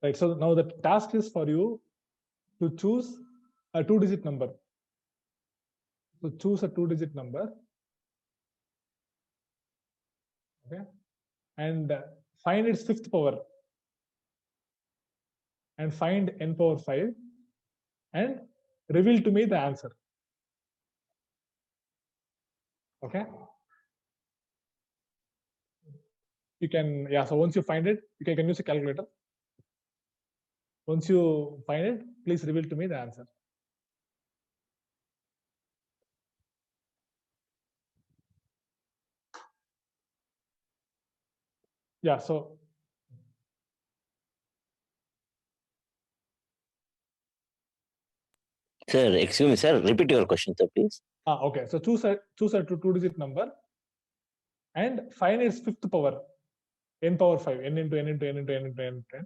Right. So now the task is for you to choose a 2-digit number. So choose a 2-digit number. Okay. And find its 5th power. And find n power 5 and reveal to me the answer. Okay. You can, yeah. So once you find it, you can use a calculator. Once you find it, please reveal to me the answer. Yeah. So Sir, excuse me, sir. Repeat your question, sir, please. okay. So choose a 2-digit number and find its 5th power, n power 5, n into n into n into n into n into n.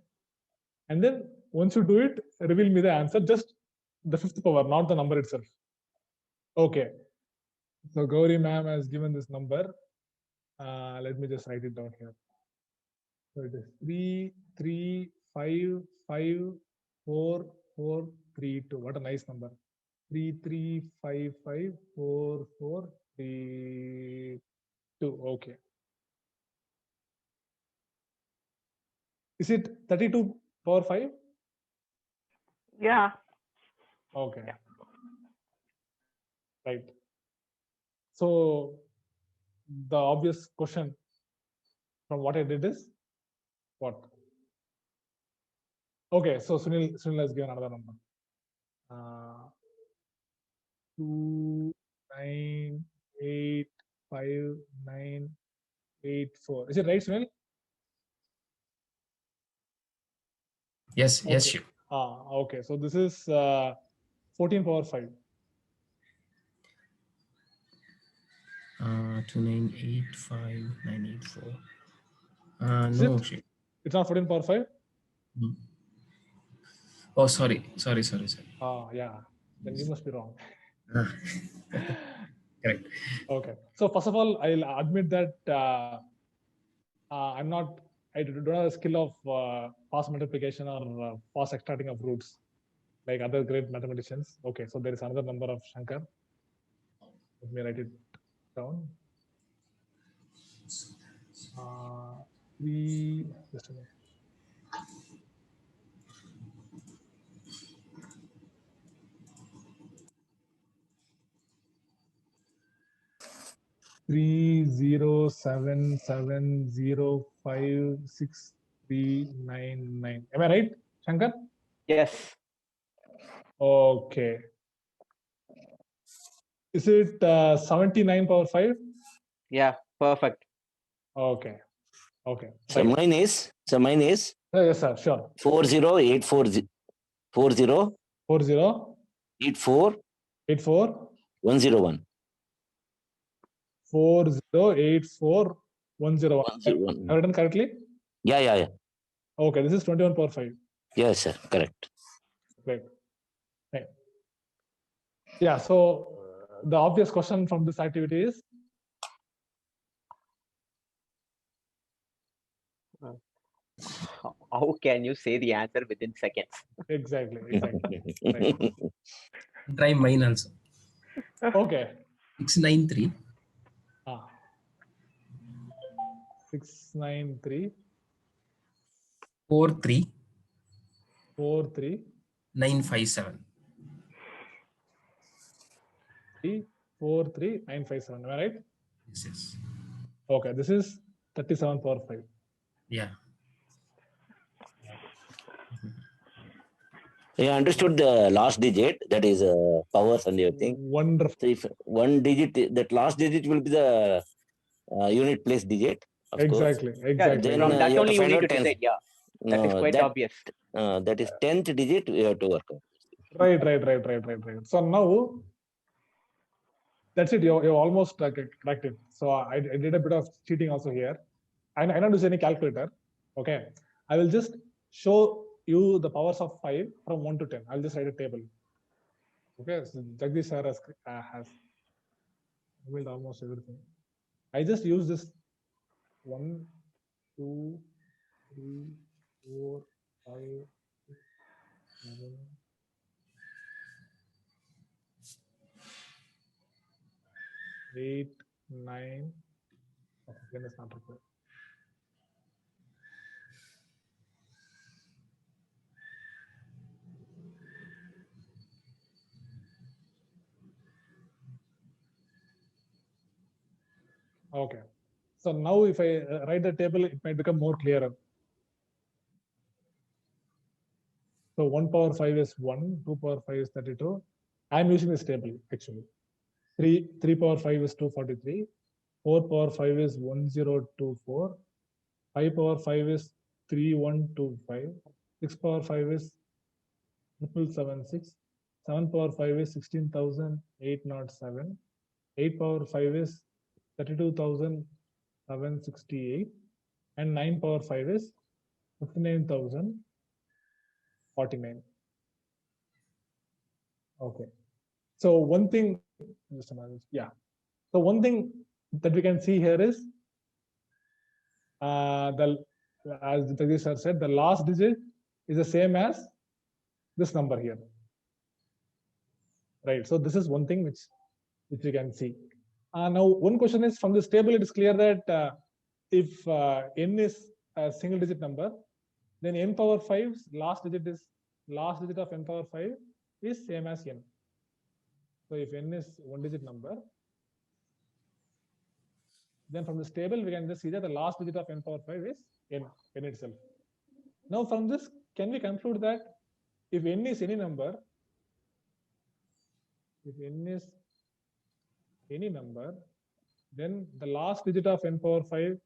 And then once you do it, reveal me the answer, just the 5th power, not the number itself. Okay. So Gauri ma'am has given this number. Let me just write it down here. So it is 3, 3, 5, 5, 4, 4, 3, 2. What a nice number. 3, 3, 5, 5, 4, 4, 3, 2. Okay. Is it 32 power 5? Yeah. Okay. Right. So the obvious question from what I did is what? Okay, so Sunil has given another number. 2, 9, 8, 5, 9, 8, 4. Is it right, Sunil? Yes, Okay. yes, sure. Okay. So this is 14 power 5. 2985984. Is No, it? It's not 14 power 5? no. Oh, sorry. Yeah. Then you must be wrong. Correct. Okay. So first of all, I'll admit that I don't have a skill of fast multiplication or fast extracting of roots like other great mathematicians. Okay. So there is another number of Shankar. Let me write it down. 3, just a minute. Three 077056399. Am I right, Shankar? Yes. Okay. Is it 79 power 5? Yeah. Perfect. Okay. Okay. So Right. mine is Yes, sir. Sure. 40840 40 84 84 101. 4084 101. 101. Have I done correctly? Yeah. Okay. This is 21 power 5. Yes, sir. Correct. Right. Yeah. So the obvious question from this activity is, How can you say the answer within seconds? exactly. Right. Try mine also. Okay. 693 693 43 43 957. 43957. Am I right? Yes. Okay. This is 37 power 5. Yeah. You understood the last digit, that is powers and everything. Wonderful. So if one digit, that last digit will be the unit place digit, of Exactly. course. Exactly. Then From that you have only to you find need out to 10th. decide. Yeah. That is quite obvious. That is 10th digit we have to work out. Right. So now that's it. You're almost cracked it. So I did a bit of cheating also here. I don't use any calculator. Okay. I will just show you the powers of 5 from 1 to 10. I'll just write a table. Okay. So Jagdish sir has built almost everything. I just use this 1, 2, 3, 4, 5, 7, 8, 9. Okay, then it's not required. Okay. So now if I write the table, it might become more clearer. So 1 power 5 is 1, 2 power 5 is 32. I'm using this table actually. 3 power 5 is 243. 4 power 5 is 1024. 5 power 5 is 3125. 6 power 5 is 7776. 7 power 5 is 16,807. 8 power 5 is 32,768. And 9 power 5 is 59,049. Okay. So one thing, just a minute, yeah. So one thing that we can see here is as Jagdish sir said, the last digit is the same as this number here, right? So this is one thing which we can see. Now one question is, from this table it is clear that if n is a single digit number, then n power 5's last digit of n power 5 is same as n. So if n is one digit number, then from this table we can just see that the last digit of n power 5 is n itself. Now from this, can we conclude that if n is any number, then the last digit of n power 5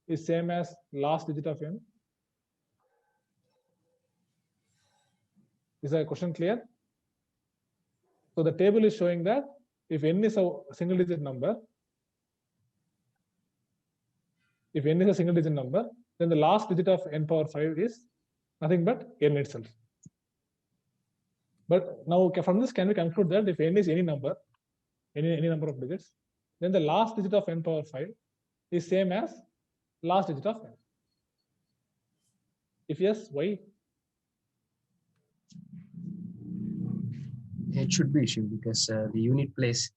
is same as last digit of n? Is that question clear? So the table is showing that if n is a single digit number, then the last digit of n power 5 is nothing but n itself. But now from this, can we conclude that if n is any number, any number of digits, then the last digit of n power 5 is same as last digit of n? If yes, why? It should be issue because the unit place,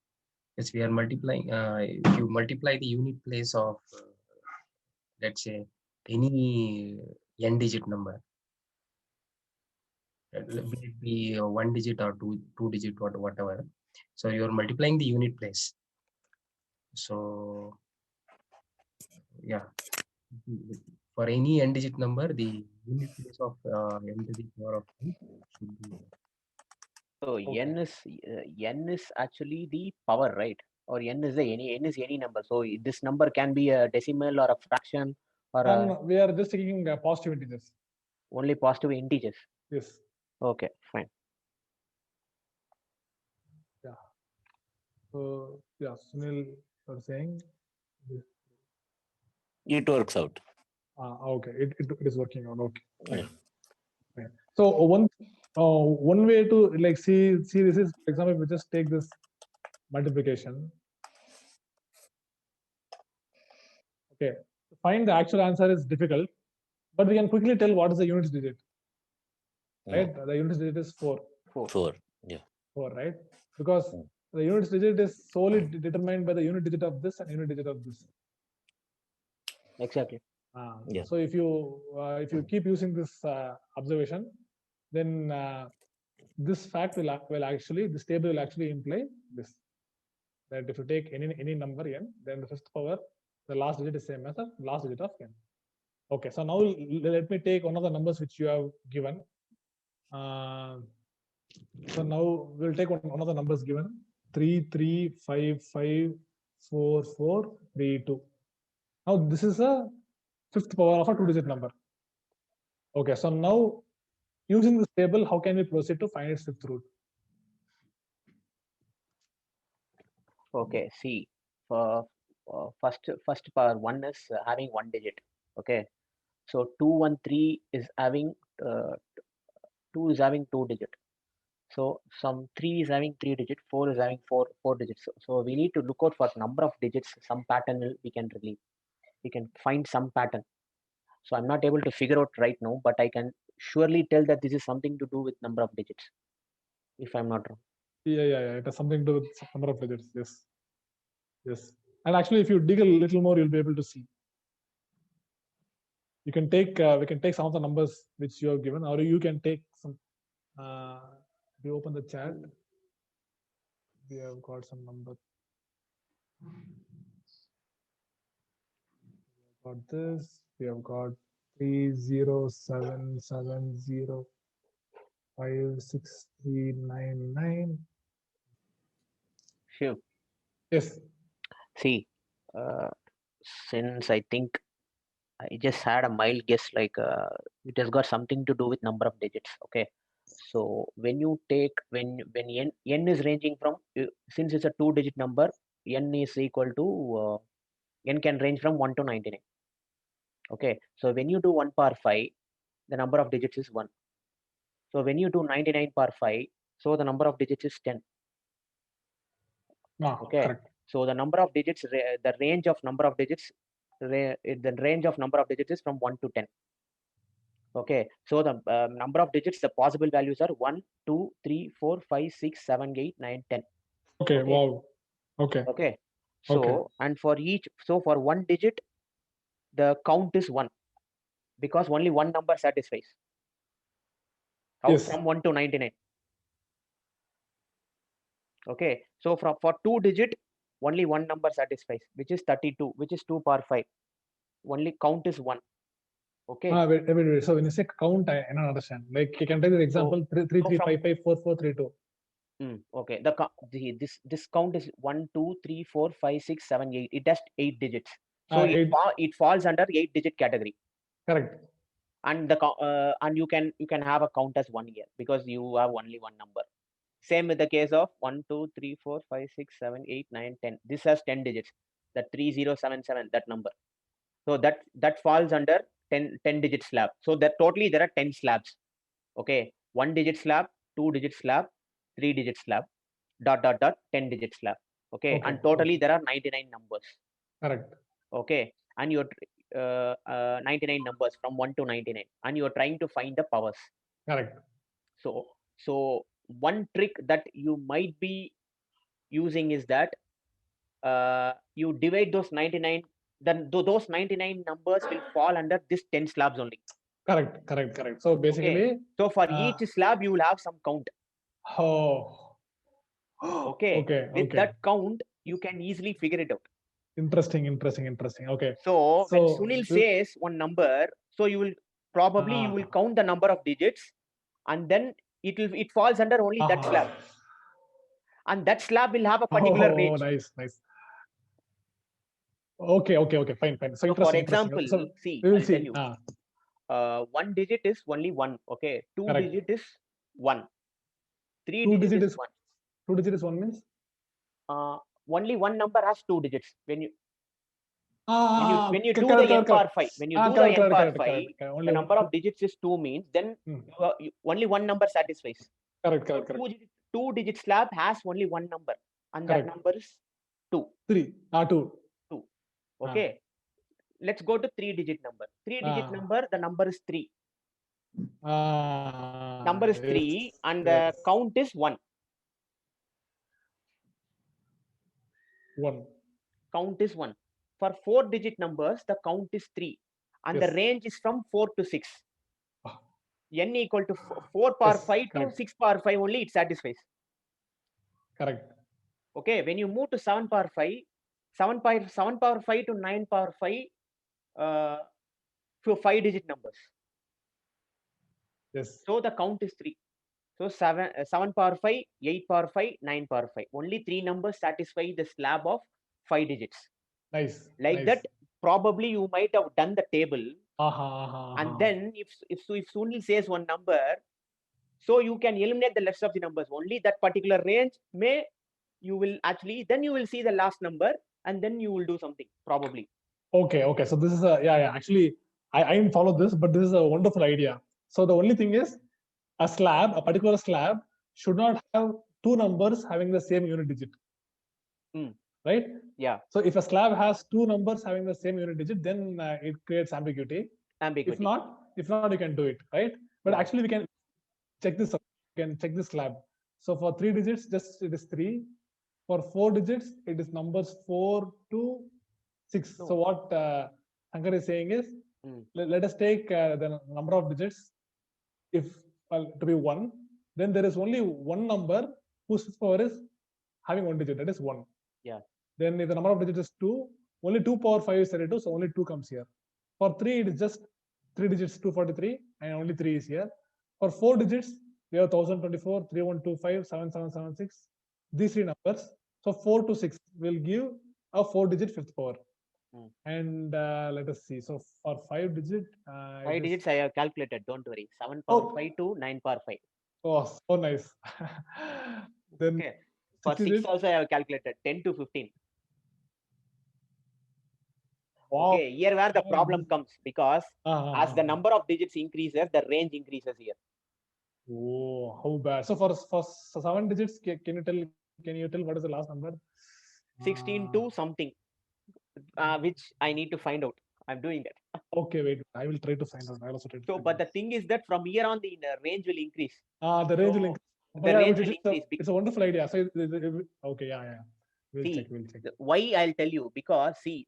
as we are multiplying, if you multiply the unit place of, let's say, any n digit number, will it be a 1 digit or two digit, whatever. So you're multiplying the unit place. So yeah, for any n digit number, the unit place of n to the power of n should be. So Okay. n is actually the power, right? Or n is any number. So this number can be a decimal or a fraction or We are just taking positive integers. only positive integers. Yes. Okay, fine. Yeah. So yeah, Sunil was saying this. It works out. Okay, it is working out. Okay. Fine. Yeah. Fine. So one way to like see this is, for example, we just take this multiplication. Okay, to find the actual answer is difficult, but we can quickly tell what is the unit digit. Right, the unit digit is 4. 4. Yeah. 4, right? Because the unit digit is solely determined by the unit digit of this and unit digit of this. Exactly. Yeah. So if you keep using this observation, then this fact will actually, this table will actually imply this, that if you take any number n, then the fifth power, the last digit is same as the last digit of n. Okay, so now let me take one of the numbers which you have given. So now we'll take one of the numbers given, 33554432. Now this is a fifth power of a 2-digit number. Okay, so now using this table, how can we proceed to find its fifth root? Okay, see, for first power 1 is having 1 digit. Okay, so 213 is having 2 is having 2 digit. So some 3 is having 3 digit, 4 is having 4 digits. So we need to look out for number of digits, some pattern we can relieve. We can find some pattern. So I'm not able to figure out right now, but I can surely tell that this is something to do with number of digits, if I'm not wrong. Yeah. It has something to do with some number of digits. Yes. And actually, if you dig a little more, you'll be able to see. You can take we can take some of the numbers which you have given, or you can take some. If you open the chat, we have got some number. Got this. We have got 307705639. Sure. Yes. See, since I think I just had a mild guess, like it has got something to do with number of digits. Okay, so when you take when n is ranging from since it's a 2-digit number, n is equal to n can range from 1 to 99. Okay, so when you do 1 power 5, the number of digits is 1. So when you do 99 power 5, so the number of digits is 10. Okay, Correct. so the number of digits, the range of number of digits, the range of number of digits is from 1 to 10. Okay, so the number of digits, the possible values are 1, 2, 3, 4, 5, 6, 7, 8, 9, 10. Okay. Okay. Wow. Okay. Okay, so Okay. and for each, so for one digit, the count is 1 because only one number satisfies. How Yes. from 1 to 99. Okay, so for 2-digit, only one number satisfies, which is 32, which is 2 power 5. Only count is 1. Okay. Wait. So when you say count, I don't understand. Like you can take the example 3355442. Okay, this count is 1, 2, 3, 4, 5, 6, 7, 8. It has 8 digits, so it falls under 8-digit category. Correct. And and you can have a count as 1 here because you have only one number. Same with the case of 1, 2, 3, 4, 5, 6, 7, 8, 9, 10. This has 10 digits. That 3077, that number. So that falls under 10 digit slab. So that totally there are 10 slabs. Okay, 1-digit slab, 2-digit slab, 3-digit slab, ... 10-digit slab. Okay, and totally there are 99 numbers. Correct. Okay, and you're 99 numbers from 1 to 99, and you're trying to find the powers. Correct. So one trick that you might be using is that you divide those 99, then those 99 numbers will fall under this 10 slabs only. Correct. So basically, so for each slab you will have some count. Okay. With that count, you can easily figure it out. Interesting. Okay. So when Sunil says one number, so you will probably you will count the number of digits, and then it falls under only that slab, and that slab will have a particular range. Nice. Okay. Fine. So for example, see, we will I'll see. tell you. 1 digit is only 1. Okay, 2 digit is 1. 3 digit is 1. 2 digit is 1 means only one number has 2 digits. When you do the n power 5, when you do the n power 5, the number of digits is 2 means then only one number satisfies. Correct. 2-digit slab has only one number, and that number is 2. 2. Okay, let's go to 3-digit number. 3-digit number, the number is 3. Number is 3, and the count is 1. Count is 1. For 4-digit numbers, the count is 3, and the range is from 4 to 6. N equal to 4 power 5 to 6 power 5 only it satisfies. Correct. Okay, when you move to 7 power 5, 7 power 5 to 9 power 5, for 5-digit numbers. Yes. So the count is 3. So 7 power 5, 8 power 5, 9 power 5. Only 3 numbers satisfy the slab of 5 digits. Nice. That, probably you might have done the table. And then if Sunil says one number, so you can eliminate the rest of the numbers. Only that particular range then you will see the last number, and then you will do something probably. Okay. So this is actually I didn't follow this, but this is a wonderful idea. So the only thing is a particular slab should not have 2 numbers having the same unit digit. Right? Yeah. So if a slab has 2 numbers having the same unit digit, then it creates ambiguity. If not, you can do it, right? But Yeah. actually, we can check this. We can check this slab. So for 3 digits, just it is 3. For 4 digits, it is numbers 4 to 6. No. So what Shankar is saying is, let us take the number of digits. If to be 1, then there is only one number whose fifth power is having 1 digit. That is 1. Yeah. Then if the number of digits is 2, only 2 power 5 is 32, so only 2 comes here. For 3, it is just 3 digits, 243, and only 3 is here. For 4 digits, we have 1024, 3125, 7776. These 3 numbers. So 4 to 6 will give a 4-digit fifth power. And let us see. So for 5 digit, 5 digits I have calculated. Don't worry. 7 power 5 to 9 power 5. Oh, so nice. Then Okay. For 6 also I have calculated 10 to 15. Wow. Okay, here where the problem comes, because as the number of digits increases, the range increases here. Oh, how bad. So for 7 digits, can you tell what is the last number? 16 to something, which I need to find out. I'm doing that. Okay, wait. I will try to find out. I'll also try to So, but the thing is that from here on, the range will increase. The range will increase. The range will increase. It's a wonderful idea. So, okay, yeah. We'll check. Why I'll tell you, because see,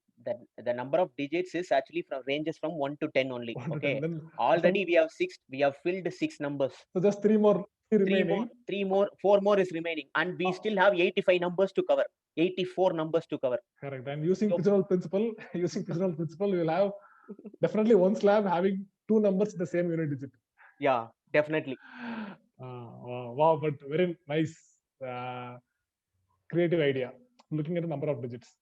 the number of digits is actually from ranges from 1 to 10 only. 1 to Okay. 10. Already we have filled 6 numbers. So just 3 more remaining. 4 more is remaining, and we still have 85 numbers to cover. 84 numbers to cover. Correct. And using Pigeonhole principle, we will have definitely one slab having 2 numbers in the same unit digit. Yeah, definitely. Wow, but very nice, creative idea. Looking at the number of digits.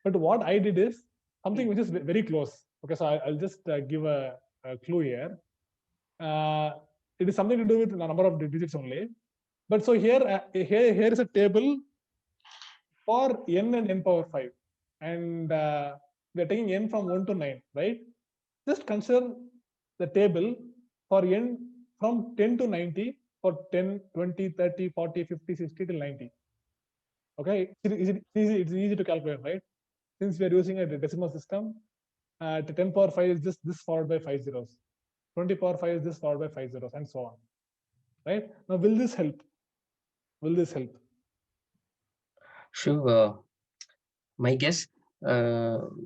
But what I did is something which is very close. Okay, so I'll just give a clue here. It is something to do with the number of digits only. But so here is a table for n and n power 5. And we are taking n from 1 to 9, right? Just consider the table for n from 10 to 90 for 10, 20, 30, 40, 50, 60 till 90. Okay, it's easy to calculate, right? Since we are using a decimal system, the 10 power 5 is just this followed by 5 zeros. 20 power 5 is this followed by 5 zeros, and so on. Right? Now, will this help? Will this help? Sure. My guess,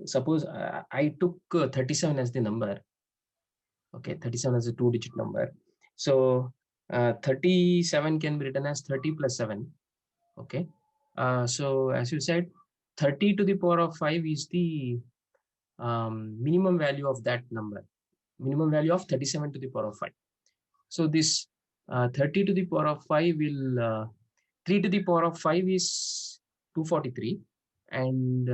suppose I took 37 as the number. Okay, 37 as a 2-digit number. So 37 can be written as 30 plus 7. Okay. So as you said, 30 to the power of 5 is the minimum value of that number. Minimum value of 37 to the power of 5. So this 30 to the power of 5 will 3 to the power of 5 is 243, and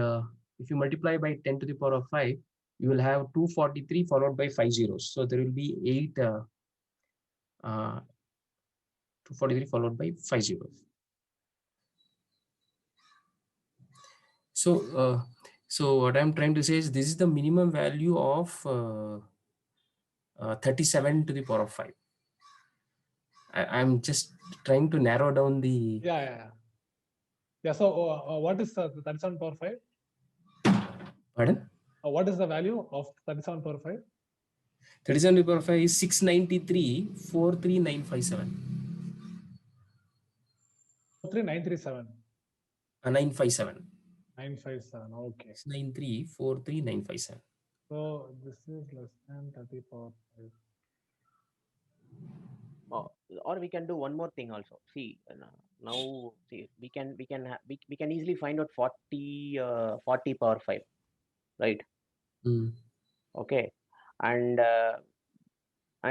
if you multiply by 10 to the power of 5, you will have 243 followed by 5 zeros. So there will be 243 followed by 5 zeros. So what I'm trying to say is this is the minimum value of 37 to the power of 5. I'm just trying to narrow down the... Yeah, so what is 37 power 5? Pardon? What is the value of 37 power 5? 37 to the power of 5 is 693, 43957. 43937. 957. 957, okay. 693, 43957. So this is less than 30 power 5. Or we can do one more thing also. See, now see, we can easily find out 40 power 5, right? Okay, and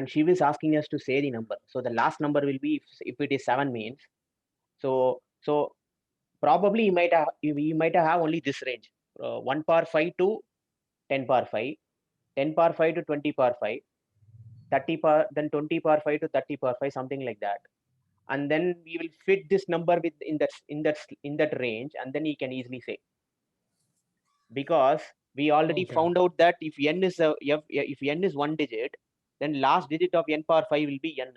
she was asking us to say the number. So the last number will be, if it is 7 means, so probably you might have only this range, 1 power 5 to 10 power 5, 10 power 5 to 20 power 5, 30 power, then 20 power 5 to 30 power 5, something like that. And then we will fit this number with in that range, and then you can easily say, because we already found out that if n is if n is 1 digit, then last digit of n power 5 will be n.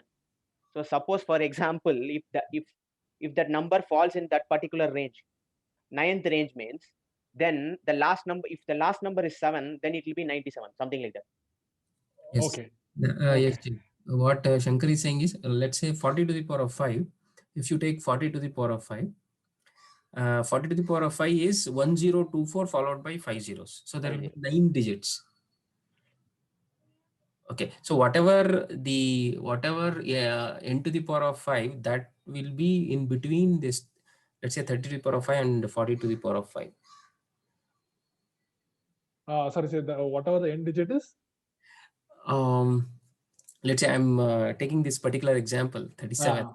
So suppose, for example, if that number falls in that particular range, 9th range means, then the last number, if the last number is 7, then it will be 97, something like that. Yes. Okay. Yes. what Shankar is saying is, let's say 40 to the power of 5. If you take 40 to the power of 5, 40 to the power of 5 is 1024 followed by 5 zeros. So there will be 9 digits. Okay, so whatever n to the power of 5, that will be in between this, let's say 30 to the power of 5 and 40 to the power of 5. Sorry, say whatever the end digit is. Let's say I'm taking this particular example, 37.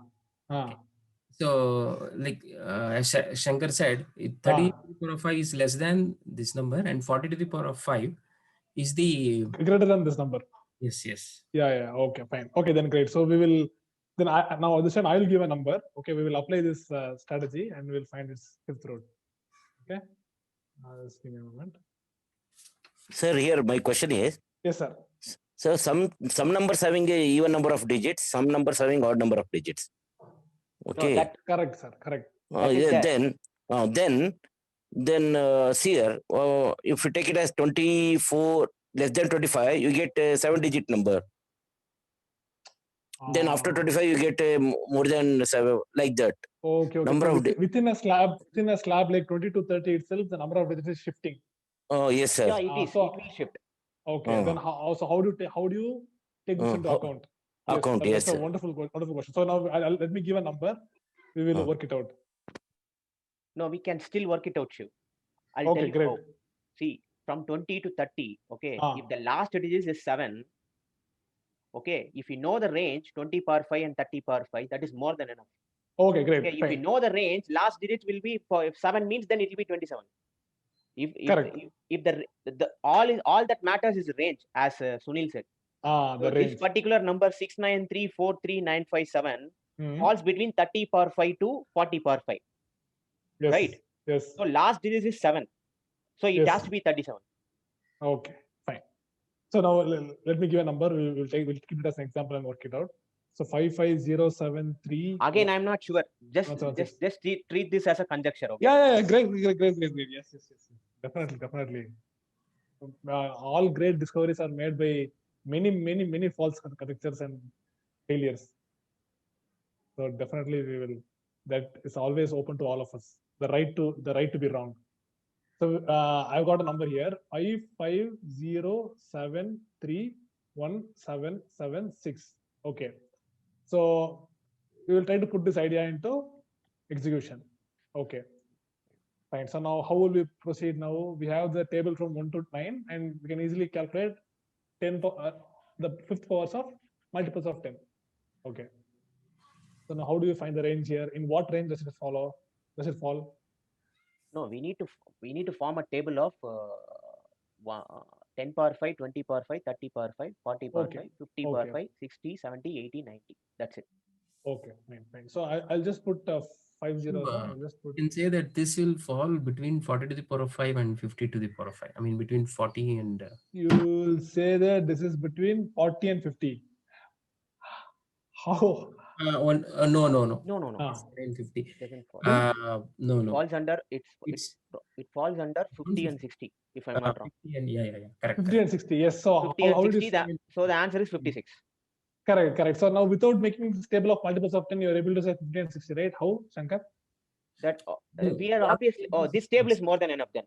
So like as Shankar said, 30 to the power of 5 is less than this number, and 40 to the power of 5 is the greater than this number. Yes, yes. Yeah. Okay, fine. Okay, then great. So we will then now this time I will give a number. Okay, we will apply this strategy and we will find its fifth root. Okay. Just give me a moment. Sir, here my question is. Yes, sir. So some numbers having a even number of digits, some numbers having odd number of digits. Okay. No, correct, sir. Correct. Then see here, if you take it as 24 less than 25, you get a 7-digit number. Then after 25, you get a more than 7, like that. Okay. Number so of within a slab like 20 to 30 itself, the number of digits is shifting. Oh yes, sir. Yeah, it is. So, it will shift. Okay. Then how do you take this into account? Yes, that's a wonderful question. So now let me give a number. We will work it out. No, we can still work it out, Shiv. I'll tell you great. how. See, from 20 to 30, okay, if the last digit is 7, okay, if you know the range 20 power 5 and 30 power 5, that is more than enough. Okay, great. Okay, if you know the range, last digit will be, if 7 means, then it will be 27. If the all that matters is range, as Sunil said. The range. This particular number 6934397 falls between 30 power 5 to 40 power 5. Yes. Right? Yes. So last digit is 7. So it has to be 37. Okay, fine. So now let me give a number. We'll keep it as an example and work it out. So 55073. Again, I'm not sure. Just treat this as a conjecture. Okay? Yeah. Great. Yes. Definitely. All great discoveries are made by many false conjectures and failures. So definitely we will. That is always open to all of us. The right to be wrong. So I've got a number here: 550731776. Okay. So we will try to put this idea into execution. Okay. Fine. So now how will we proceed now? We have the table from 1 to 9 and we can easily calculate 10 the fifth powers of multiples of 10. Okay. So now how do you find the range here? In what range does it fall? No, we need to form a table of 10 power 5, 20 power 5, 30 power 5, 40 power 5, 50 power 5, 60, 70, 80, 90. That's it. Okay, fine. So I'll just put 5 zeros. You can say that this will fall between 40 to the power of 5 and 50 to the power of 5. I mean, between 40 and... You will say that this is between 40 and 50. How? No. No. 50. Doesn't fall. No. It falls under 50 and 60, if I'm not wrong. 50 and, yeah. Correct. 50 and 60, yes. So 50 and 60, so the answer is 56. Correct. So now without making this table of multiples of 10, you're able to say 50 and 60, right? How, Shankar? That we are obviously, this table is more than enough then.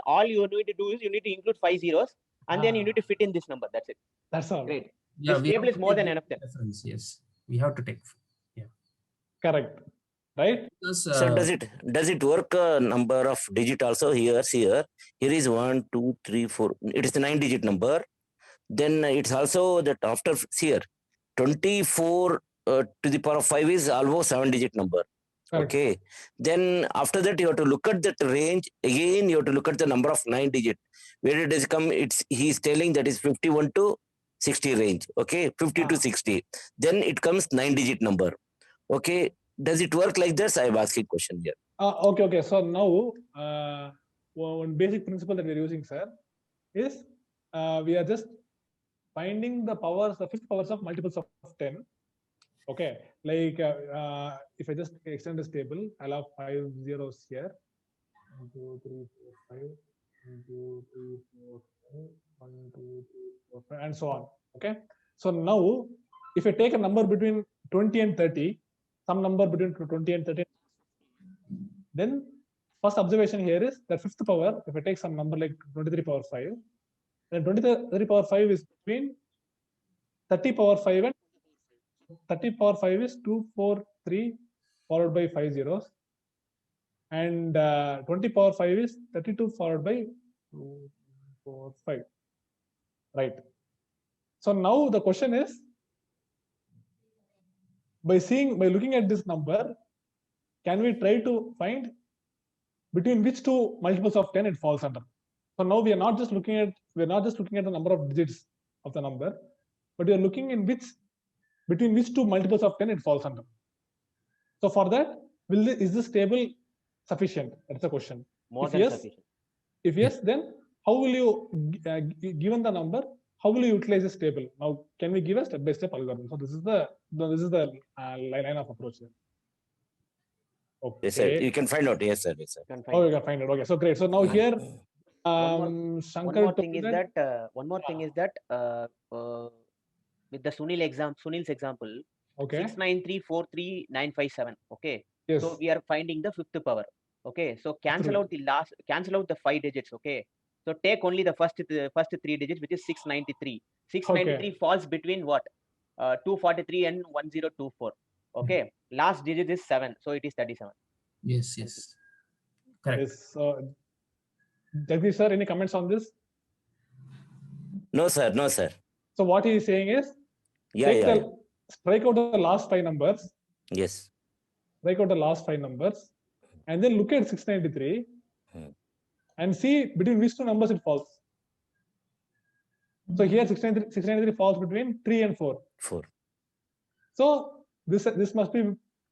All you need to do is you need to include 5 zeros and then you need to fit in this number. That's it. That's all. Great. Yeah, this table is more than enough then. Yes. We have to take. Yeah. Correct. Right? So does it work number of digit also here? Here is 1, 2, 3, 4. It is the 9-digit number. Then it's also that after here 24 to the power of 5 is almost 7-digit number. Correct. Okay. Then after that you have to look at that range again. You have to look at the number of 9-digit. Where it has come, he's telling that is 51 to 60 range. Okay, 50 to 60. Then it comes 9-digit number. Okay. Does it work like this? I'm asking question here. Okay. So now one basic principle that we're using, sir, is we are just finding the fifth powers of multiples of 10. Okay, like if I just extend this table, I'll have 5 zeros here. 1, 2, 3, 4, 5. 1, 2, 3, 4, 5. 1, 2, 3, 4, 5, and so on. Okay. So now if I take a number between 20 and 30, some number between 20 and 30, then first observation here is that fifth power, if I take some number like 23 power 5, then 23 power 5 is between 30 power 5 and 30 power 5 is 243 followed by 5 zeros. And 20 power 5 is 32 followed by 2, 4, 5. Right. So now the question is, by looking at this number, can we try to find between which two multiples of 10 it falls under? So now we are not just looking at the number of digits of the number, but we are looking in between which two multiples of 10 it falls under. So for that, is this table sufficient? That's the question. More If than yes, sufficient. If yes, then how will you, given the number, how will you utilize this table? Now, can we give a step-by-step algorithm? So this is the line of approach here. Okay. Yes, sir. You can find out. Yes, sir. Yes, sir. Can find Oh, it. you can find it. Okay, so great. So now here, One Shankar more told thing me is that with the Sunil's example, okay, 69343,957. Okay. yes, So we are finding the fifth power. Okay. So cancel out the 5 digits. Okay. So take only the first 3 digits, which is 693. 693 falls between what? 243 and 1024. Okay. Last digit is 7. So it is 37. Yes, yes. Correct. yes. Jagdish sir, any comments on this? No, sir. No, sir. So what he is saying is, Yeah. strike out the last 5 numbers. Yes. Strike out the last 5 numbers, and then look at 693 and see between which two numbers it falls. So here 693 falls between 3 and 4. 4. So this must be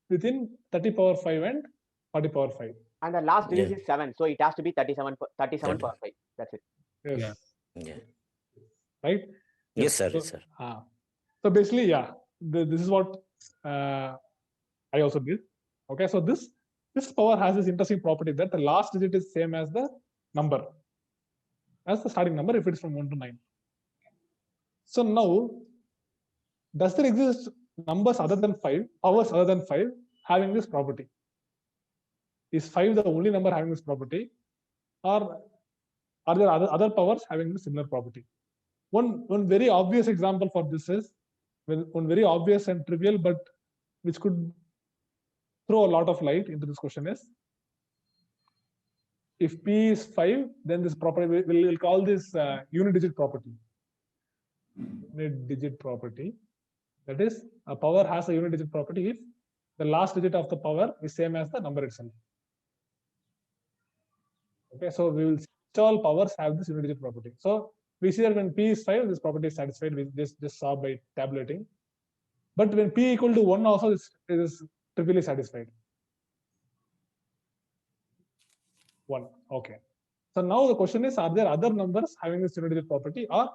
within 30 power 5 and 40 power 5. And the last digit Yeah. is 7. So it has to be 37 power 5. That's it. Yes. Yeah. Right? Yes, sir. So, Yes, sir. so basically, yeah, this is what I also did. Okay, so this power has this interesting property that the last digit is same as the number, as the starting number if it is from 1 to 9. So now, does there exist numbers other than 5, powers other than 5 having this property? Is 5 the only number having this property, or are there other powers having this similar property? One very obvious example for this is, one very obvious and trivial, but which could throw a lot of light into this question is, if P is 5, then this property, we'll call this unit digit property. Unit digit property. That is, a power has a unit digit property if the last digit of the power is same as the number itself. Okay, so we will see all powers have this unit digit property. So we see that when P is 5, this property is satisfied. We just saw by tabulating. But when P equal to 1 also, it is trivially satisfied. 1. Okay. So now the question is, are there other numbers having this unit digit property, or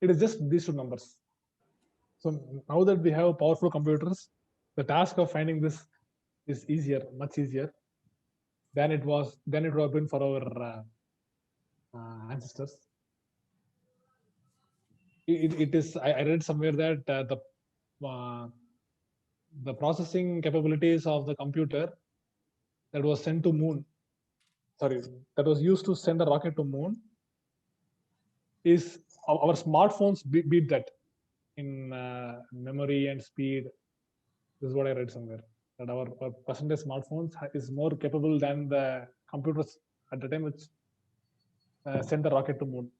it is just these two numbers? So now that we have powerful computers, the task of finding this is easier, much easier than it would have been for our ancestors. It is. I read somewhere that the processing capabilities of the computer that was sent to moon, that was used to send a rocket to moon, is our smartphones beat that in memory and speed. This is what I read somewhere, that our percentage smartphones is more capable than the computers at the time which sent the rocket to moon.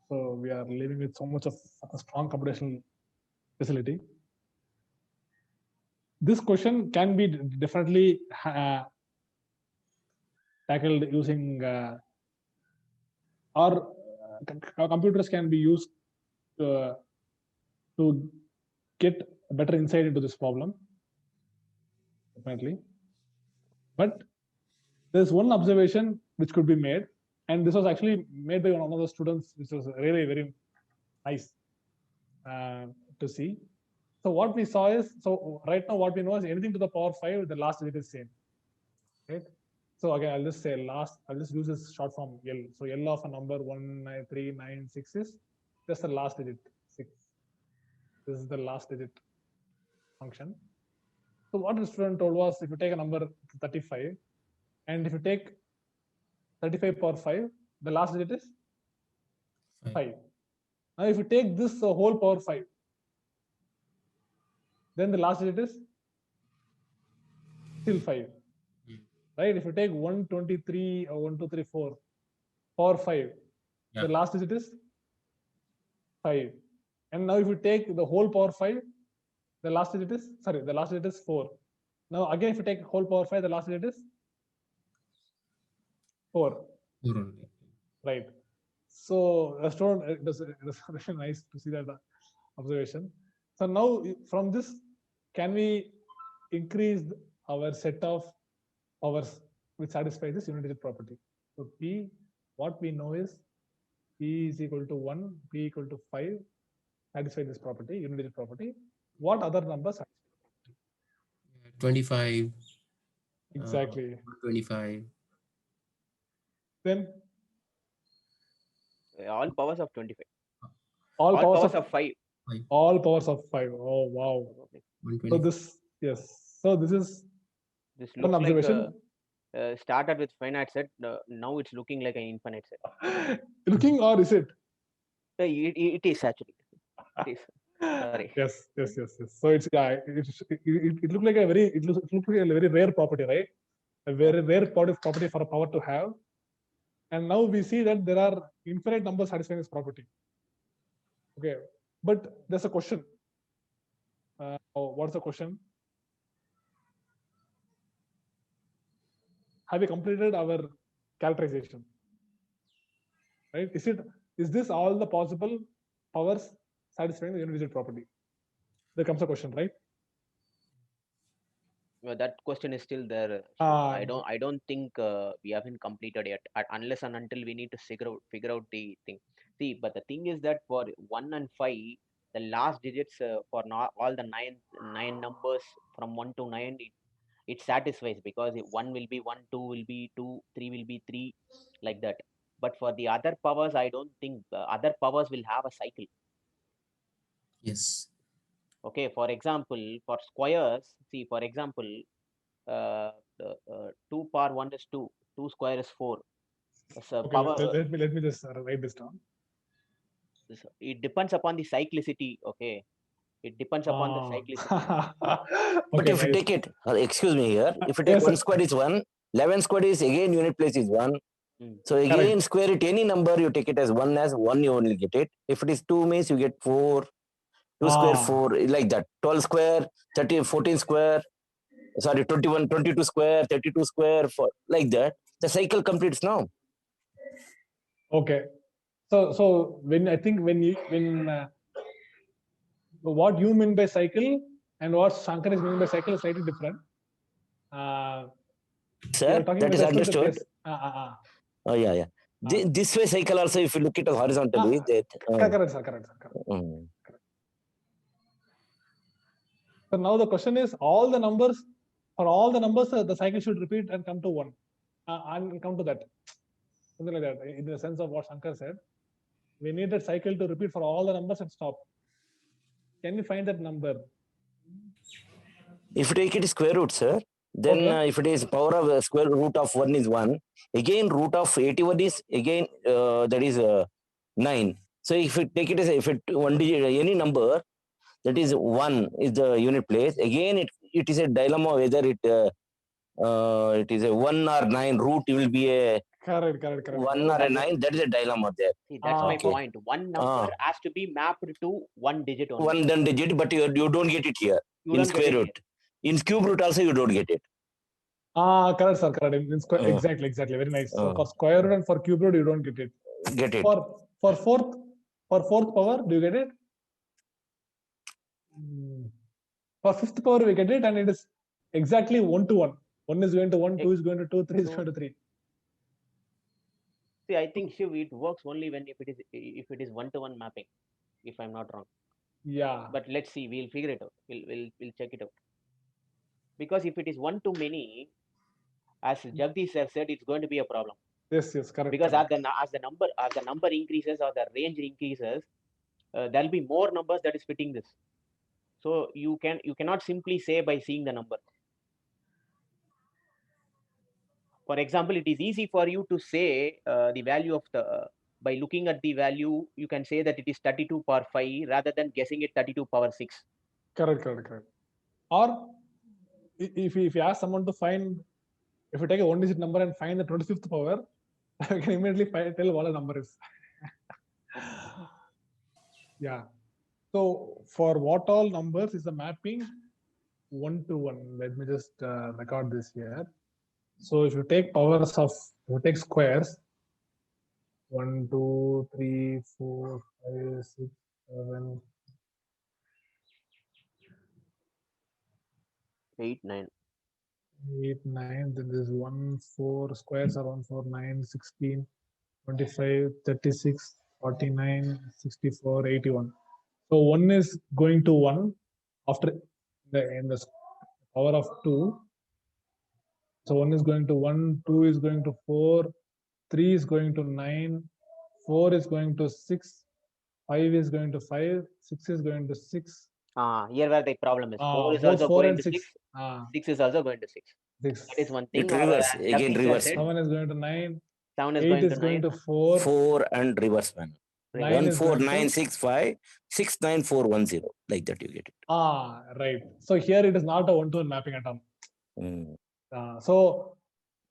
So we are living with so much of a strong computational facility. This question can be definitely tackled using, or computers can be used to get a better insight into this problem, definitely. But there's one observation which could be made, and this was actually made by one of the students, which was really very nice to see. So what we saw is, so right now what we know is anything to the power 5, the last digit is same, right? So again, I'll just use this short form L. So L of a number 19396 is just the last digit, 6. This is the last digit, function. So what the student told was, if you take a number 35, and if you take 35 power 5, the last digit is 5. Now if you take this whole power 5, then the last digit is still 5. Right? If you take 123 or 1234 power 5, the last digit is 5. And now if you take the whole power 5, the last digit is 4. Now again, if you take whole power 5, the last digit is 4. Right. So restaurant, it was really nice to see that observation. So now from this, can we increase our set of powers which satisfies this unit digit property? So P, what we know is P is equal to 1, P equal to 5, satisfy this property, unit digit property. What other numbers satisfy? 25. Exactly. 25. Then All powers of 25. all powers of 5. All powers of 5. Oh wow. Okay. So this, yes. So this is This one looks like observation. Started with finite set. Now it's looking like an infinite set. Looking, or is it? It is actually. It is. Sorry. Yes. So it's, yeah, it looked like a very, it looks like a very rare property, right? A very rare property for a power to have. And now we see that there are infinite numbers satisfying this property. Okay, but there's a question. What's the question? Have we completed our characterization? Right? Is this all the possible powers satisfying the unit digit property? There comes a question, right? Well, that question is still there. I don't think we haven't completed yet, unless and until we need to figure out the thing. See, but the thing is that for 1 and 5, the last digits for all the nine numbers from 1 to 9, it satisfies, because 1 will be 1, 2 will be 2, 3 will be 3, like that. But for the other powers, I don't think other powers will have a cycle. Yes. Okay, for example, for squares, see, for example, 2 power 1 is 2, 2 square is 4. So Okay, power, let me just write this down. it depends upon the cyclicity. Okay, it depends upon the cyclicity. But if you take it, excuse me here, if you take Yes, 1 sir. square is 1, 11 square is again unit place is 1. So again, Correct. square it any number, you take it as 1 you only get it. If it is 2 means you get 4, 2 square 4, like that. 12 square, 13, 14 square, sorry, 21, 22 square, 32 square, like that. The cycle completes now. Okay. So when I think what you mean by cycle and what Shankar is meaning by cycle is slightly different. Sir, that is understood. Oh, yeah. This way cycle also, if you look at it horizontally, correct, sir. Correct. So now the question is, for all the numbers, the cycle should repeat and come to 1, and come to that, something like that. In the sense of what Shankar said, we need that cycle to repeat for all the numbers and stop. Can you find that number? If you take it square root, sir, then if it is power of square root of 1 is 1, again root of 81 is again that is 9. So if you take it as one digit, any number that is 1 is the unit place. Again, it is a dilemma whether it is a 1 or 9 root. It will be a correct. 1 or a 9. That is a dilemma there. See, that's my point. One number has to be mapped to one digit only. One digit, but you don't get it here in square root. In cube root also you don't get it. Correct, sir. Correct. In square, exactly. Very nice. So for square root and for cube root, you don't get it. For fourth power, do you get it? For fifth power, we get it, and it is exactly 1 to 1. 1 is going to 1, 2 is going to 2, 3 is going to 3. See, I think Shiv, it works only when if it is 1-to-1 mapping, if I'm not wrong. Yeah. But let's see. We'll figure it out. We'll check it out. Because if it is 1 to many, as Jagdish have said, it's going to be a problem. Yes, correct. Because as the number increases or the range increases, there'll be more numbers that is fitting this. So you cannot simply say by seeing the number. For example, it is easy for you to say the value of the by looking at the value, you can say that it is 32 power 5 rather than guessing it 32 power 6. Correct. Or if you ask someone to find, if you take a 1-digit number and find the 25th power, you can immediately tell what the number is. Yeah. So for what all numbers is the mapping 1 to 1? Let me just record this here. So if you take powers of, you take squares, 1, 2, 3, 4, 5, 6, 7, 8, 9. 8, 9, then there's 1, 4, squares are 1, 4, 9, 16, 25, 36, 49, 64, 81. So 1 is going to 1 after in the power of 2. So 1 is going to 1, 2 is going to 4, 3 is going to 9, 4 is going to 6, 5 is going to 5, 6 is going to 6. Here where the problem is. 4 is Both also 4 going and to 6. 6. 6 is also going to 6. 6. That is one thing. It Or, reverse, as again Navneet sir reverse. said, 7 is going to 9. 7 is 8 going is to going 9. to 4. 4 and reverse man. 9 1 is 4 going 9 to 6 5 6 9 4 1 0. Like that you get it. right. So here it is not a 1-to-1 mapping at all. Mm. So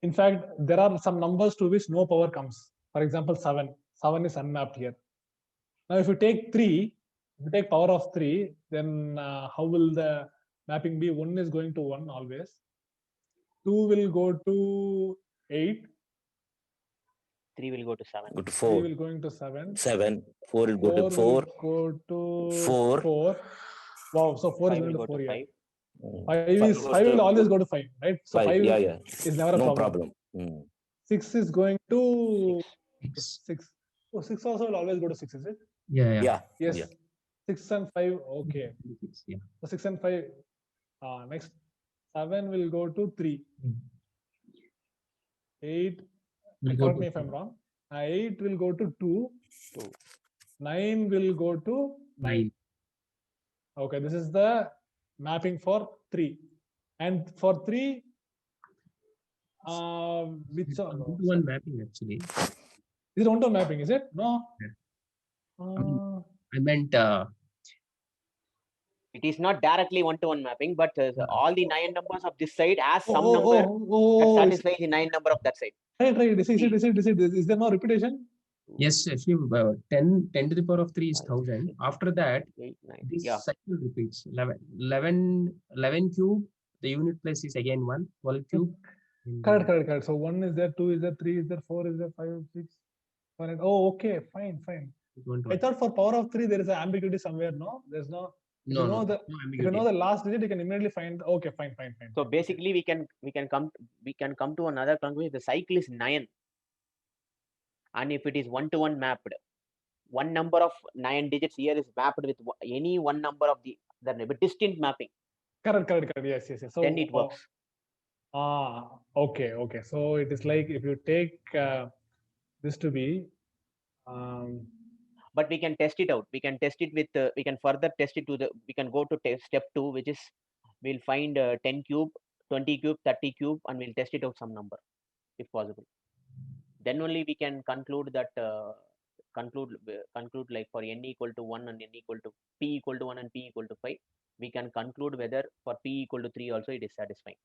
in fact, there are some numbers to which no power comes. For example, 7. 7 is unmapped here. Now, if you take 3, if you take power of 3, then how will the mapping be? 1 is going to 1 always. 2 will go to 8. 3 will go to 7. Go to 3 4. will going to 7. 7. 4 will go 4 to 4. will go to 4. 4. Wow, so 4 is 5 going will to go 4 to here. 5. 5 5 is goes 5 will to always go to 5, right? So 5. 5 Yeah. is never a No problem. problem. 6 is going to 6. 6. So 6 also will always go to 6, is it? Yeah. Yes. Yeah. 6 and 5, okay. 6, yeah. So 6 and 5. Next, 7 will go to 3. 8, Will go correct to me if I'm 2. wrong. 8 will go to 2. 2. 9 will go to 9. 9. Okay, this is the mapping for 3. And for 3, which It's one? a 1-to-1 mapping actually. Is it 1-to-1 mapping? Is it? No. Yeah. I meant It is not directly 1-to-1 mapping, but all the 9 numbers of this side has some oh, number that is satisfies the 9 number of that side. right. Is there no repetition? yes, if you 10 to the power of 3 is 1000. After that, 8, 9. this Yeah. cycle repeats. 11 cube, the unit place is again 1. 12 cube. Correct. So 1 is there, 2 is there, 3 is there, 4 is there, 5, 6, 7, 8. Oh, okay, fine. I thought for power of 3 there is an ambiguity somewhere. No, there's no. If you know the last digit, you can immediately find. Okay, fine. So basically, we can come to another conclusion. The cycle is 9, and if it is 1-to-1 mapped, one number of 9 digits here is mapped with any one number of the distinct mapping. Correct. Yes. So then it works. Okay. So it is like if you take this to be. But we can test it out. We can test it with. We can further test it to the. We can go to step 2, which is we'll find 10 cube, 20 cube, 30 cube, and we'll test it out some number, if possible. Then only we can conclude that. Conclude like for n equal to 1 and n equal to p equal to 1 and p equal to 5, we can conclude whether for p equal to 3 also it is satisfying.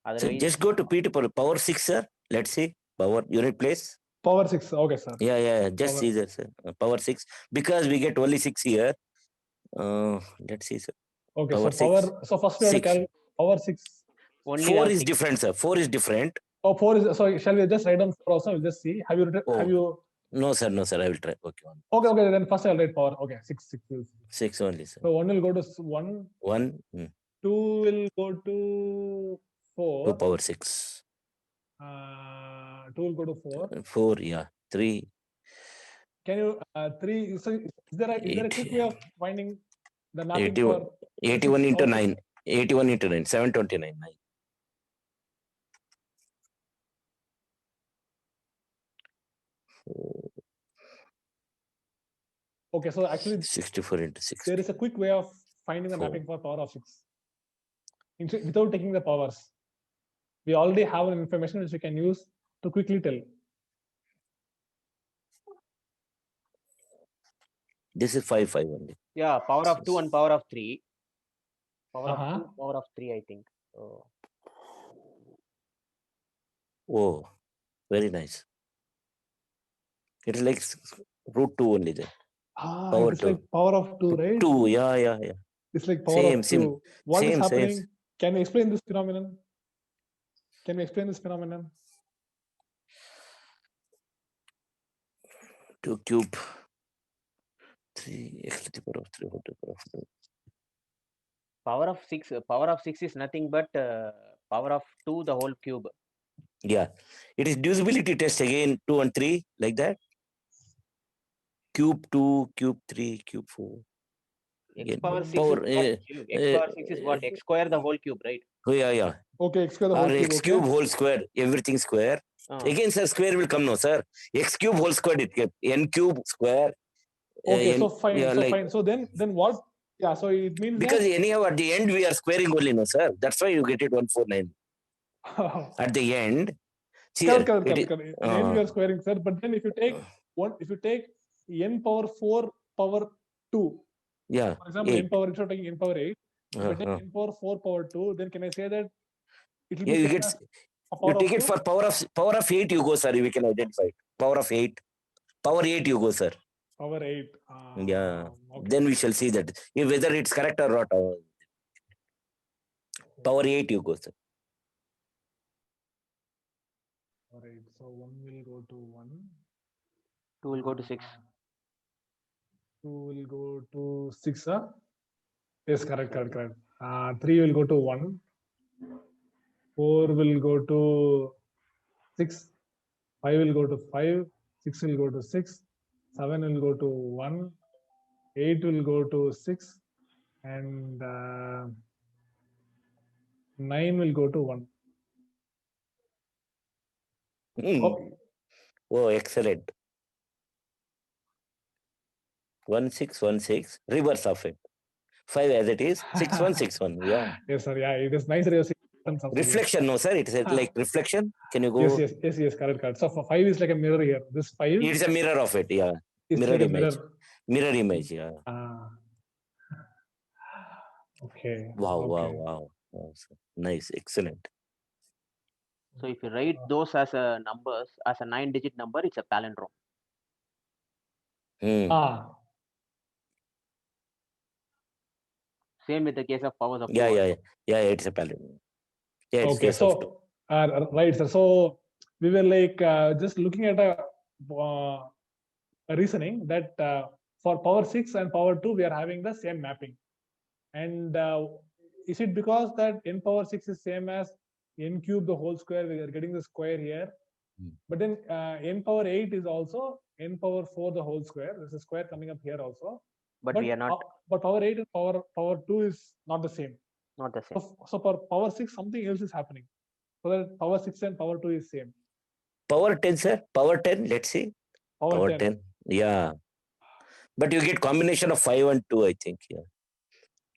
Otherwise, So just go to p to power 6, sir. Let's see power unit place. Power 6. Okay, sir. Yeah. Just see that, sir. Power 6 because we get only 6 here. Let's see, sir. Okay, power so power. 6. So first we have to calculate power 6. only 4 the is 6. different, sir. 4 is different. Oh, 4 is. So shall we just write down 4 also? We'll just see. Have you? No, sir. I will try. Okay. Okay. Then first I'll write power. Okay, 6. 6 only, sir. So 1 will go to 1. 1. 2 will go to 4. 2 power 6. 2 will go to 4. 4, yeah. 3. Can you 3? So is there a quick way of finding the mapping 81, for 81 into also? 9. 81 into 9. 729. 9. Okay, so actually 64 into 6. there is a quick way of finding the Four. mapping for power of 6 without taking the powers. We already have an information which we can use to quickly tell. This is 5, 5 only. Yeah, power of 2 and power of 3. Power of Uh-huh. 2, power of 3, I think. So, Oh, very nice. It is like root 2 only then. Power It's 2. like power of 2, right? 2, yeah. It's like power of 2. Same. What is Same. happening? Can you explain this phenomenon? 2 cube 3 x to the power of 3 whole to the power of 2. power of 6 is nothing but power of 2 the whole cube. Yeah, it is divisibility test again, 2 and 3 like that. Cube 2, cube 3, cube 4. X Again, power 6 power, is what cube? X power 6 is what? X square the whole cube, right? Oh, yeah. Okay, x square the Or whole cube. x Okay. cube whole square, everything square. Again, sir, square will come, no, sir. X cube whole square, it kept n cube square. Okay, n- so fine. yeah, So like- fine. So then what? Yeah, so it means Because anyhow, at the end, we are squaring only, no, sir. That's why you get it 149. that At the end, see here, correct. it is- In the end, we are squaring, sir. But then if you take n power 4 power 2, yeah, for example, 8. n power, instead of taking n power 8, if I take Uh-huh. n power 4 power 2, then can I say that it will Yeah, be you same get, as a you power take of it 2? for power of 8, you go, sir. We can identify it. Power of 8. Power 8, you go, sir. Power 8. Yeah. Okay. Then we shall see that whether it's correct or not. Power 8, you go, sir. Power 8. So 1 will go to 1. 2 will go to 6. 2 will go to 6. Yes, correct. 3 will go to 1. 4 will go to 6. 5 will go to 5. 6 will go to 6. 7 will go to 1. 8 will go to 6. And 9 will go to 1. Oh, excellent. 1616, reverse of it. 5 as it is, 6161. Yeah. Yes, sir. Yeah, it is nice that you're seeing patterns also here. Reflection, no, sir. It's like reflection. Can you go? Yes, correct. So for 5 is like a mirror here. This 5 It's a mirror of it, yeah. is Mirror like a image. mirror. Mirror image, yeah. Okay. Wow. Sir. Nice, excellent. So if you write those as a numbers, as a 9-digit number, it's a palindrome. Same with the case of powers of 2. Yeah, it's a palindrome. Yeah, it's Okay, case of two. so right, sir. So we were like just looking at a reasoning that for power 6 and power 2 we are having the same mapping, and is it because that n power 6 is same as n cube the whole square? We are getting the square here, but then n power 8 is also n power 4 the whole square. There's a square coming up here also. But we are not. But power 8 and power 2 is not the same. Not the same. So for power 6, something else is happening. So that power 6 and power 2 is same. Power 10, sir. Power 10, let's see. Power 10. Yeah. But you get combination of 5 and 2, I think. Yeah.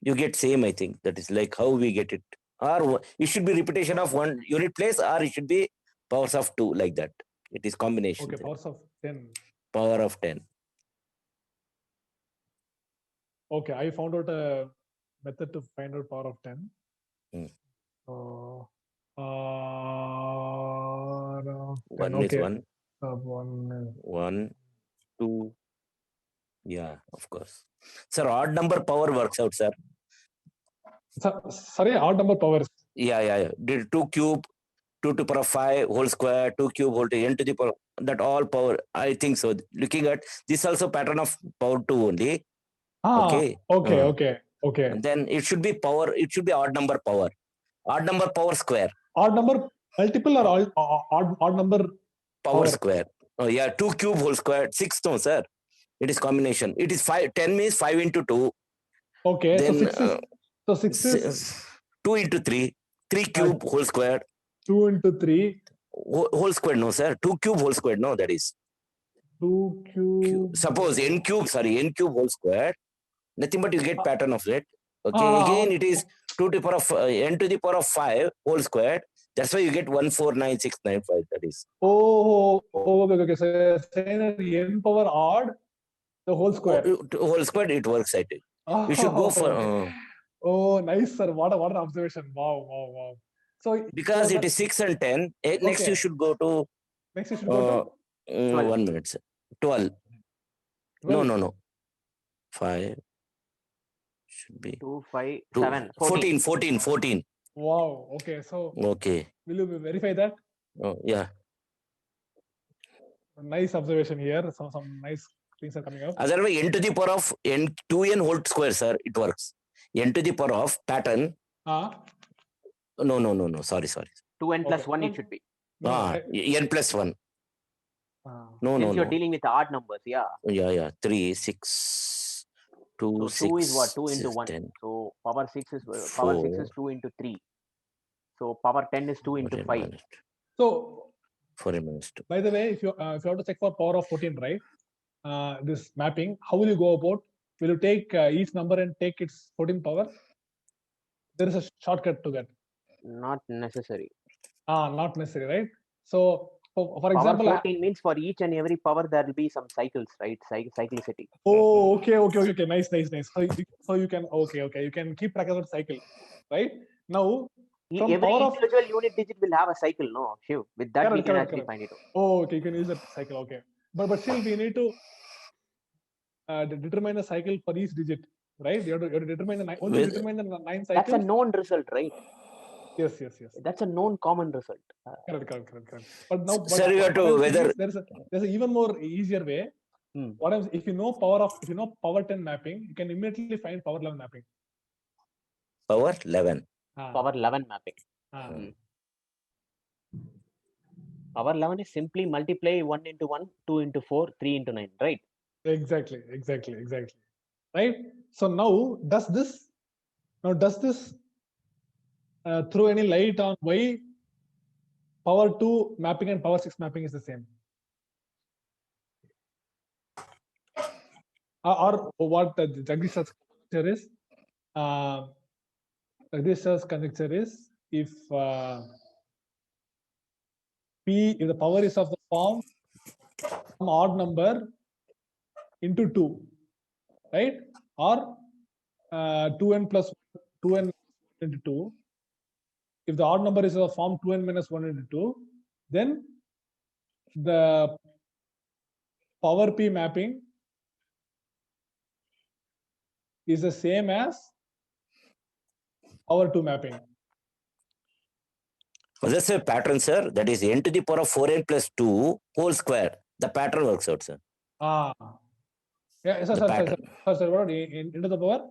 You get same, I think. That is like how we get it. Or it should be repetition of one unit place, or it should be powers of 2, like that. It is combination. Okay, powers of 10. Power of 10. Okay, I found out a method to find out power of 10. So, 1 okay. is 1. 1. 2. Yeah, of course. Sir, odd number power works out, sir. Sorry, odd number powers. Yeah. Did 2 cube, 2 to the power of 5 whole square, 2 cube whole to n to the power, that all power. I think so. Looking at this also pattern of power 2 only. Okay. Okay. And then it should be power, it should be odd number power. Odd number power square. Odd number multiple or odd number power square. Oh yeah, 2 cube whole square, 6 no, sir. It is combination. It is 5, 10 means 5 into 2. Okay, then, so 6 is 2 into 3. 3 cube whole square. 2 into 3. Whole square, no, sir. 2 cube whole square, no, that is. 2 cube. Suppose n cube whole square. Nothing but you get pattern of it. Okay, Ah, again it is 2 to the power of n to the power of 5 whole squared. That's why you get 149695. That is. Okay. So you're saying that n power odd, the whole square. Whole squared, it works, I think. Oh, You should go for okay. Oh, nice, sir. What an observation. Wow. So because it that, is 6 and 10. Next Okay. you should go to next you should go to 12. 1 minute, sir. 12. 12. No. 5 should be 2, 5, 2, 7, 14. 14. Wow. Okay. So Okay. will you verify that? Oh, yeah. Nice observation here. Some nice things are coming up. Otherwise, n to the power of n 2n whole square, sir, it works. N to the power of pattern. Ah, No. Sorry. 2n plus Okay. 1 No, it should be. N plus 1. No. Since you're dealing with odd numbers, yeah. Yeah. 3, 6, 2, So 2 is what? 2 into 6, 1. 10. So power 6 is 4. 2 into 3. So power 10 is 2 into 5. So 4 minutes. by the way, if you have to check for power of 14, right? This mapping, how will you go about? Will you take each number and take its 14 power? There is a shortcut to that. Not necessary. Not necessary, right? So for Power example, 14 means for each and every power there will be some cycles, right? Cyclicity. okay. Nice. So you can you can keep track of the cycle, right? Now from Every power of individual unit digit will have a cycle, no? Shiv. With that we can actually find it out. okay, you can use that cycle, okay. But still we need to determine the cycle for each digit, right? You have to determine the once you determine the 9 cycles. That's a known result, right? Yes. That's a known common result. Correct. But now, Sir, you have to whether there's an even more easier way. What happens if you know power 10 mapping, you can immediately find power 11 mapping. power 11. Power 11 mapping. Power 11 is simply multiply 1 into 1, 2 into 4, 3 into 9, right? Exactly. Right. So now does this throw any light on why power 2 mapping and power 6 mapping is the same? Or what Jagdish's conjecture is? Jagdish's conjecture is if the power is of the form some odd number into 2, right? Or 2n plus 2n into 2. If the odd number is of the form 2n minus 1 into 2, then the power p mapping is the same as power 2 mapping. That's a pattern, sir. That is n to the power of 4n plus 2 whole square. The pattern works out, sir. Yeah, sir. What into the power?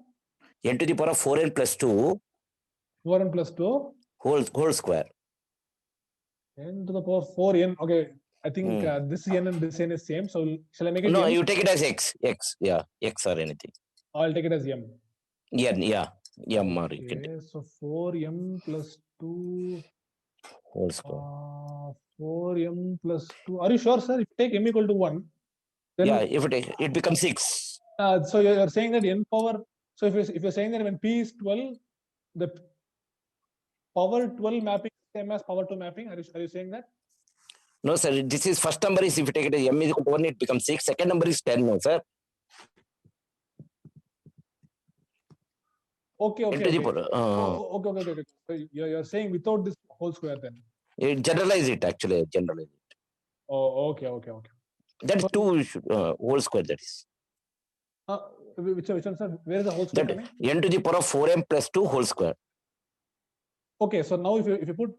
N to the power of 4n plus 2. 4n plus 2 whole square. N to the power 4n. Okay, I think this n and this n is same. So shall I make it? No, m? you take it as x. Yeah, x or anything. I'll take it as m. Yeah. M or you can. So 4m plus 2 whole square. 4m plus 2. Are you sure, sir? If you take m equal to 1, then if it becomes 6. So you're saying that n power. So if you're saying that when p is 12, the power 12 mapping is same as power 2 mapping. Are you saying that? No, sir. This is first number is if you take it as m is equal to 1, it becomes 6. Second number is 10, no, sir. Okay. Okay. So you're saying without this whole square then? Generalize it actually. Oh, okay. That is 2 whole square. That is. Which one, sir? Where is the whole square coming? N to the power of 4m plus 2 whole square. Okay, so now if you put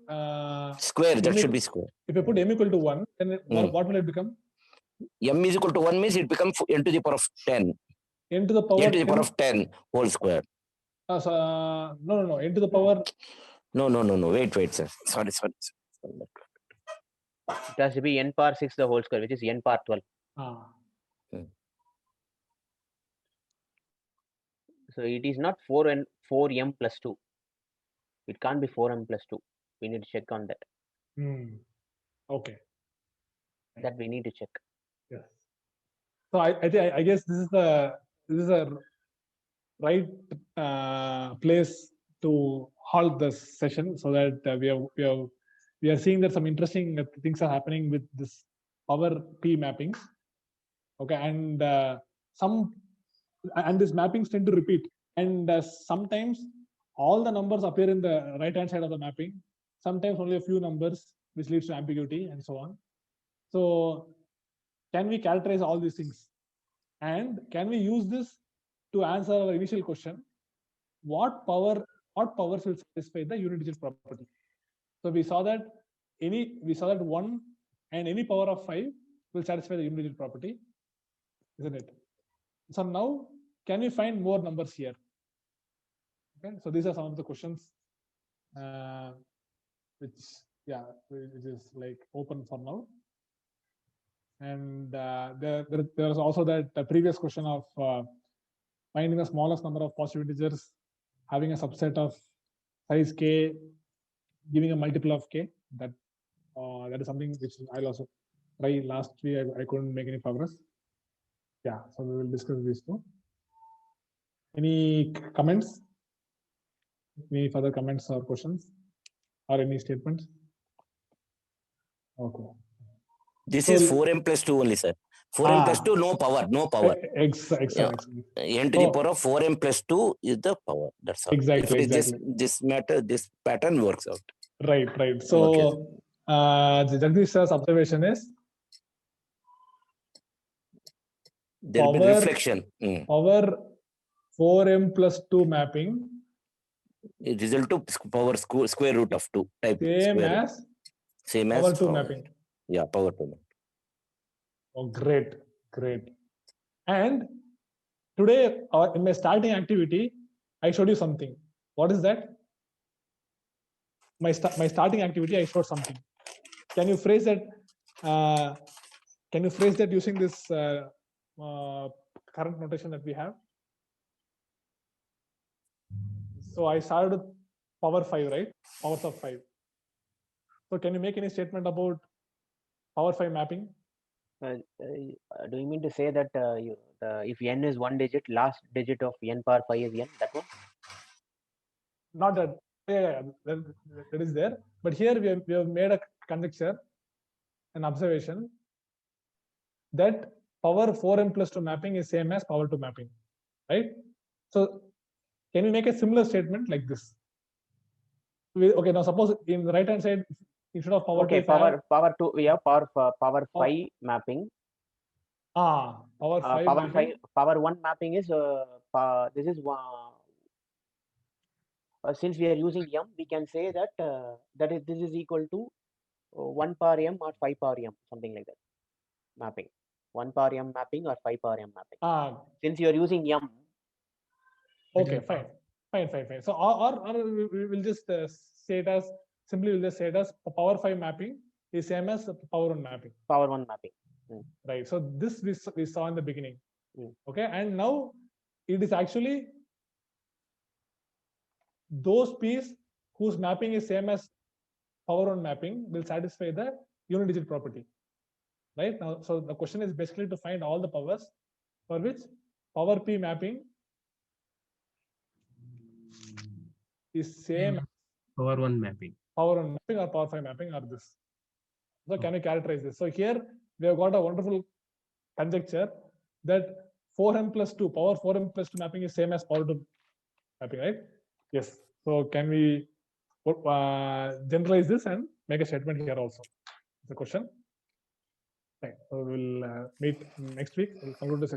square, that should be square. If you put m equal to 1, then what will it become? M is equal to 1 means it becomes n to the power of 10. N to the power. N to the power of 10 whole square. No. N to the power. No. Wait, sir. Sorry. It has to be n power 6 the whole square, which is n power 12. So it is not 4m plus 2. It can't be 4m plus 2. We need to check on that. Okay. That we need to check. Yes. So I guess this is a right place to halt this session, so that we are seeing that some interesting things are happening with this power P mappings. Okay, and these mappings tend to repeat, and sometimes all the numbers appear in the right hand side of the mapping, sometimes only a few numbers, which leads to ambiguity and so on. So can we characterize all these things, and can we use this to answer our initial question, what powers will satisfy the unit digit property? So we saw that 1 and any power of 5 will satisfy the unit digit property, isn't it? So now, can we find more numbers here? Okay, so these are some of the questions which is like open for now. And there is also that previous question of finding the smallest number of positive integers, having a subset of size k, giving a multiple of k. That is something which I'll also try. Last week I couldn't make any progress. Yeah, so we will discuss these two. Any comments? Any further comments or questions, or any statements? Okay. This So- is 4m plus 2 only, sir. 4m plus 2, no power. Exactly. N to the Oh. power of 4m plus 2 is the power. That's all. Exactly, If it is exactly. this pattern works out. Right. So, Jagdish sir's observation is There will be Power- reflection. our 4m plus 2 mapping It result to power square root of 2 type. same square root. as Same power as 2 power. mapping. Yeah, power 2. Oh, great. And today, in my starting activity, I showed you something. What is that? My starting activity, I showed something. Can you phrase that? Using this current notation that we have? So I started with power 5, right? Powers of 5. So can you make any statement about power 5 mapping? Do you mean to say that if n is 1 digit, last digit of n power 5 is n? That one? Not that. Yeah, that is there. But here we have made a conjecture, an observation, that power 4m plus 2 mapping is same as power 2 mapping, right? So can you make a similar statement like this? Okay, now suppose in the right hand side, instead of power 2, Okay, if I have- power 2, we have power 5 mapping. power 5 mapping. Power 1 mapping is this is since we are using m, we can say that this is equal to 1 power m or 5 power m, something like that mapping. 1 power m mapping or 5 power m mapping. Since you are using m. Okay, fine. So or we will just say it as simply we'll just say it as power 5 mapping is same as power 1 mapping. Power 1 mapping. Right. So this we saw in the beginning. Mm. Okay, and now it is actually those p's whose mapping is same as power 1 mapping will satisfy the unit digit property. Right now, so the question is basically to find all the powers for which power p mapping is same Power 1 mapping. power 1 mapping or power 5 mapping or this. So can you characterize this? So here we have got a wonderful conjecture that 4m plus 2, power 4m plus 2 mapping is same as power 2 mapping, right? Yes. So can we generalize this and make a statement here also? The question. Right. So we'll meet next week. We'll conclude the session.